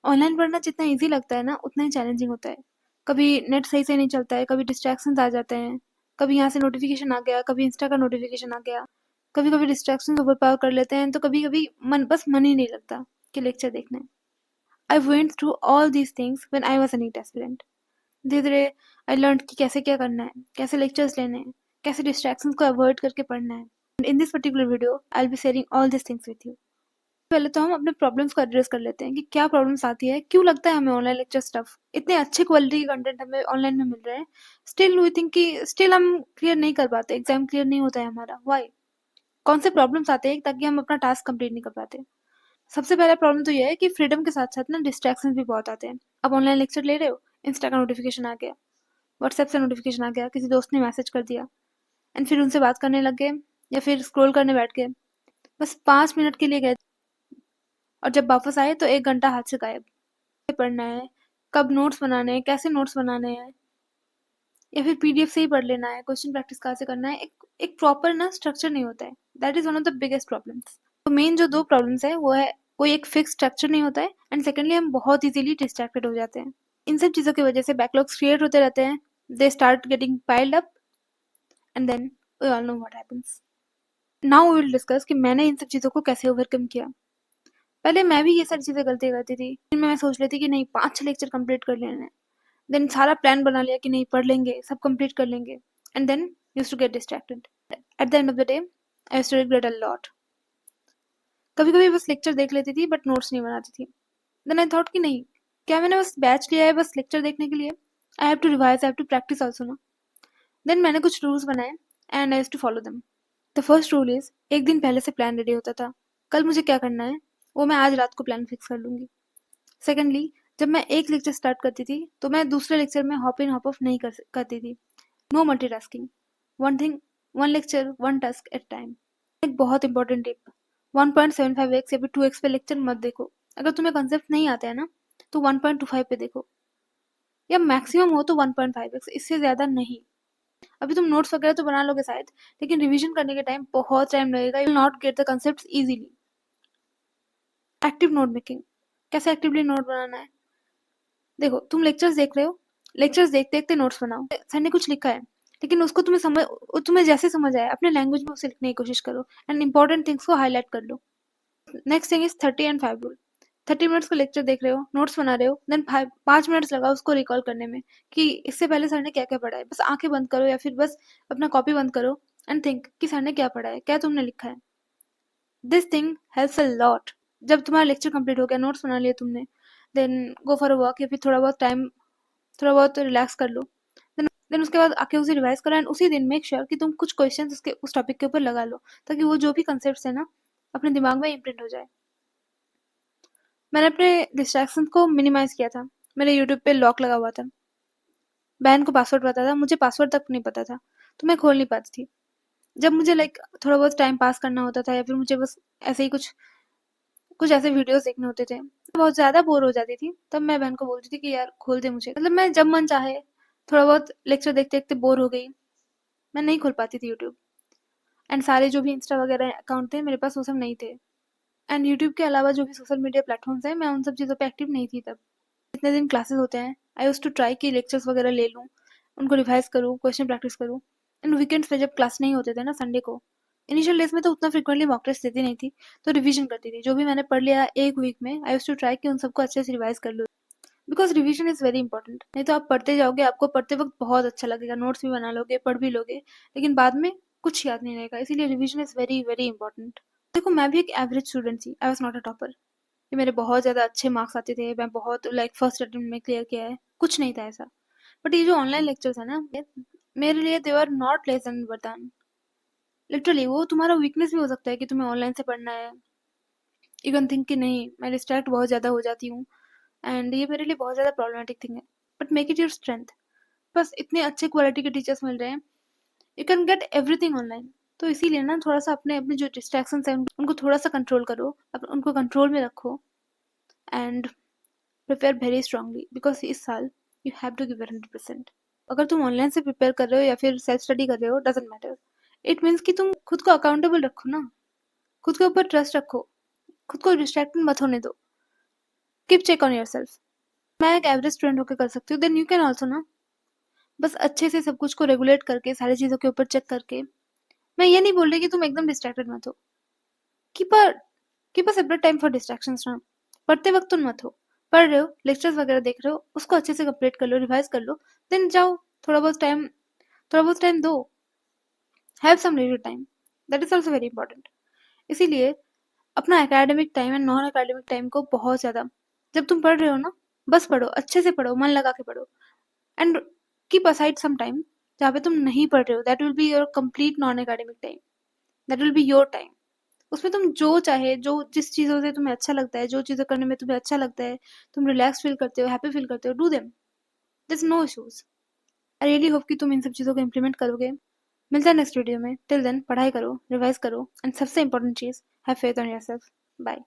Online पढ़ना जितना easy लगता है ना, उतना ही चैलेंजिंग होता है। कभी नेट सही से नहीं चलता है, कभी डिस्ट्रैक्शंस आ जाते हैं, कभी यहाँ से नोटिफ़िकेशन आ गया, कभी इंस्टा का नोटिफ़िकेशन आ गया। कभी-कभी डिस्ट्रैक्शंस ओवरपावर कर लेते हैं, तो कभी-कभी मन ही नहीं लगता कि लेक्चर देखना है। I went through all these things when I was a NEET aspirant. धीरे-धीरे आई लर्न्ड कि कैसे क्या करना है, कैसे लेक्चर्स लेने हैं, कैसे डिस्ट्रैक्शंस को अवॉइड करके पढ़ना है। In this particular video, I will be sharing all these things with you. पहले तो हम अपने प्रॉब्लम्स को एड्रेस कर लेते हैं कि क्या प्रॉब्लम्स आती है, क्यों लगता है हमें ऑनलाइन लेक्चर स्टफ इतने अच्छे क्वालिटी के कंटेंट हमें ऑनलाइन में मिल रहे हैं, स्टिल वी थिंक कि स्टिल हम क्लियर नहीं कर पाते, एग्जाम क्लियर नहीं होता है हमारा। व्हाई? कौन से प्रॉब्लम्स आते हैं ताकि हम अपना टास्क कंप्लीट नहीं कर पाते? सबसे पहला प्रॉब्लम तो ये है कि फ्रीडम के साथ साथ ना डिस्ट्रैक्शन भी बहुत आते हैं। अब ऑनलाइन लेक्चर ले रहे हो, इंस्टा का नोटिफिकेशन आ गया, व्हाट्सएप से नोटिफिकेशन आ गया, किसी दोस्त ने मैसेज कर दिया एंड फिर उनसे बात करने लग गए या फिर स्क्रॉल करने बैठ गए। बस 5 मिनट के लिए गए और जब वापस आए तो 1 घंटा हाथ से गायब। पढ़ना है, कब नोट्स बनाने हैं, कैसे नोट्स बनाने हैं, या फिर पीडीएफ से ही पढ़ लेना है, क्वेश्चन प्रैक्टिस कहाँ से करना है, एक प्रॉपर ना स्ट्रक्चर नहीं होता है। That is one of the biggest problems. तो मेन जो 2 प्रॉब्लम्स है वो है कोई एक फिक्स स्ट्रक्चर नहीं होता है एंड सेकेंडली हम बहुत इजीली डिस्ट्रैक्टेड हो जाते हैं। इन सब चीज़ों की वजह से बैकलॉग्स क्रिएट होते रहते हैं, they start getting piled up and then we all know what happens. Now we will discuss कि मैंने इन सब चीज़ों को कैसे ओवरकम किया। पहले मैं भी ये सारी चीज़ें गलती करती थी। मैं सोच लेती कि नहीं 5-6 लेक्चर कंप्लीट कर लेने हैं। देन सारा प्लान बना लिया कि नहीं पढ़ लेंगे, सब कंप्लीट कर लेंगे and then used to get distracted. At the end of the day I used to regret a lot. कभी-कभी बस लेक्चर देख लेती थी बट नोट्स नहीं बनाती थी। देन आई थॉट कि नहीं, क्या मैंने बस बैच लिया है बस लेक्चर देखने के लिए? I have to revise, I have to practice also ना। देन मैंने कुछ रूल्स बनाए and I used to follow them. The first rule is एक दिन पहले से प्लान रेडी होता था। कल मुझे क्या करना है वो मैं आज रात को प्लान फिक्स कर लूंगी। सेकेंडली, जब मैं एक लेक्चर स्टार्ट करती थी तो मैं दूसरे लेक्चर में हॉप इन हॉप ऑफ नहीं करती थी। No multitasking, one thing, one lecture, one task at time. एक बहुत इंपॉर्टेंट टिप, 1.75x या फिर 2x पे लेक्चर मत देखो। अगर तुम्हें कंसेप्ट नहीं आता है ना तो 1.25 पे देखो, या मैक्सिमम हो तो 1.5x, इससे ज्यादा नहीं। अभी तुम नोट्स वगैरह तो बना लोगे शायद, लेकिन रिवीजन करने के टाइम बहुत टाइम लगेगा, you will not get the concept easily. Active note making, कैसे एक्टिवली नोट बनाना है? देखो, तुम लेक्चर्स देख रहे हो, लेक्चर्स देखते देखते नोट्स बनाओ। सर ने कुछ लिखा है लेकिन उसको तुम्हें जैसे समझ आए अपने लैंग्वेज में उसे लिखने की कोशिश करो एंड इंपॉर्टेंट थिंग्स को हाईलाइट कर लो। Next thing is 30 and 5 rule. 30 minutes का लेक्चर देख रहे हो, नोट्स बना रहे हो, देन 5 मिनट्स लगाओ उसको रिकॉल करने में कि इससे पहले सर ने क्या क्या पढ़ा है। बस आंखें बंद करो या फिर बस अपना कॉपी बंद करो एंड थिंक कि सर ने क्या पढ़ा है, क्या तुमने लिखा है। This thing helps a lot. जब तुम्हारा लेक्चर कंप्लीट हो गया, नोट्स बना लिए तुमने, then go for a walk या फिर थोड़ा बहुत रिलैक्स कर लो। देन उसके बाद आके उसे रिवाइज करो एंड उसी दिन मेक श्योर कि तुम कुछ क्वेश्चंस उसके उस टॉपिक के ऊपर लगा लो, ताकि वो जो भी कंसेप्ट है ना अपने दिमाग में इम्प्रिंट हो जाए। मैंने अपने डिस्ट्रैक्शन को मिनिमाइज किया था। मेरे यूट्यूब पे लॉक लगा हुआ था, बहन को पासवर्ड पता था, मुझे पासवर्ड तक नहीं पता था, तो मैं खोल नहीं पाती थी। जब मुझे थोड़ा बहुत टाइम पास करना होता था या फिर मुझे बस ऐसे ही कुछ कुछ ऐसे वीडियोस देखने होते थे, बहुत ज्यादा बोर हो जाती थी, तब मैं बहन को बोलती थी कि यार खोल दे मुझे। मतलब मैं जब मन चाहे थोड़ा बहुत लेक्चर देखते देखते बोर हो गई, मैं नहीं खोल पाती थी यूट्यूब। एंड सारे जो भी इंस्टा वगैरह अकाउंट थे मेरे पास वो सब नहीं थे। एंड यूट्यूब के अलावा जो भी सोशल मीडिया प्लेटफॉर्म्स हैं मैं उन सब चीज़ों पे एक्टिव नहीं थी तब। जितने दिन क्लासेस होते हैं आई यूज्ड टू ट्राई कि लेक्चर्स वगैरह ले लूँ, उनको रिवाइज करूँ, क्वेश्चन प्रैक्टिस करूँ। एंड वीकेंड्स पे जब क्लास नहीं होते थे ना संडे को, इनिशियल डेज में तो उतना फ्रिक्वेंटली मॉक टेस्ट देती नहीं थी, तो रिवीजन करती थी। जो भी मैंने पढ़ लिया एक वीक में आई यूज्ड टू ट्राई कि उन सबको अच्छे से रिवाइज कर लूँ, because revision is very important. नहीं तो आप पढ़ते जाओगे, आपको पढ़ते वक्त बहुत अच्छा लगेगा, नोट्स भी बना लोगे, पढ़ भी लोगे, लेकिन बाद में कुछ याद नहीं रहेगा। इसीलिए revision is very very important. देखो, मैं भी एक एवरेज स्टूडेंट थी, I was not a topper कि मेरे बहुत ज़्यादा अच्छे मार्क्स आते थे, मैं बहुत फर्स्ट अटेम्प्ट में क्लियर किया है, कुछ नहीं था ऐसा। बट ये जो ऑनलाइन लेक्चर्स है ना, मेरे लिए they are not less than वरदान। लिटरली वो तुम्हारा वीकनेस भी हो सकता है कि तुम्हें ऑनलाइन से पढ़ना है। यू कैन थिंक कि नहीं मैं डिस्ट्रैक्ट बहुत ज़्यादा हो जाती हूँ एंड ये मेरे लिए बहुत ज़्यादा प्रॉब्लमेटिक थिंग है, but make it your strength. बस इतने अच्छे क्वालिटी के टीचर्स मिल रहे हैं, you can get everything online. तो इसीलिए ना थोड़ा सा अपने अपने जो डिस्ट्रैक्शन है उनको थोड़ा सा कंट्रोल करो, उनको कंट्रोल में रखो and prepare very strongly, because इस साल यू हैव टू गिव 100%। अगर तुम ऑनलाइन से प्रिपेयर कर रहे हो या फिर सेल्फ स्टडी कर रहे हो, डजेंट मैटर। इट मीन्स कि तुम खुद को अकाउंटेबल रखो ना, खुद के ऊपर ट्रस्ट रखो, खुद को डिस्ट्रैक्टेड मत होने दो। Keep check on yourself. मैं एक एवरेज स्टूडेंट होकर कर सकती हूँ, देन यू कैन ऑल्सो ना। बस अच्छे से सब कुछ को रेगुलेट करके, सारी चीज़ों के ऊपर चेक करके। मैं ये नहीं बोल रही कि तुम एकदम डिस्ट्रैक्टेड मत हो। Keep a keep a separate time for distractions ना। पढ़ते वक्त तुम मत हो। पढ़ रहे हो, लेक्चर्स वगैरह देख रहे हो, उसको अच्छे से कंप्लीट कर लो, रिवाइज कर लो, देन जाओ थोड़ा बहुत टाइम दो। Have some leisure time, that is also very important. इसीलिए अपना academic time and non academic time को बहुत ज़्यादा, जब तुम पढ़ रहे हो ना, बस पढ़ो, अच्छे से पढ़ो, मन लगा के पढ़ो, and keep aside some time जहाँ पे तुम नहीं पढ़ रहे हो, that will be your complete non academic time, that will be your time. उसमें तुम जो चाहे, जो जिस चीज़ों से तुम्हें अच्छा लगता है, जो चीज़ें करने में तुम्हें अच्छा लगता है, तुम रिलैक्स फील करते हो, हैप्पी फील करते हो, do them, this no issues. I really hope कि तुम इन सब चीज़ों को इम्प्लीमेंट करोगे। मिलते हैं नेक्स्ट वीडियो में। टिल देन पढ़ाई करो, रिवाइज करो, एंड सबसे इंपॉर्टेंट चीज़, have faith on yourself. Bye.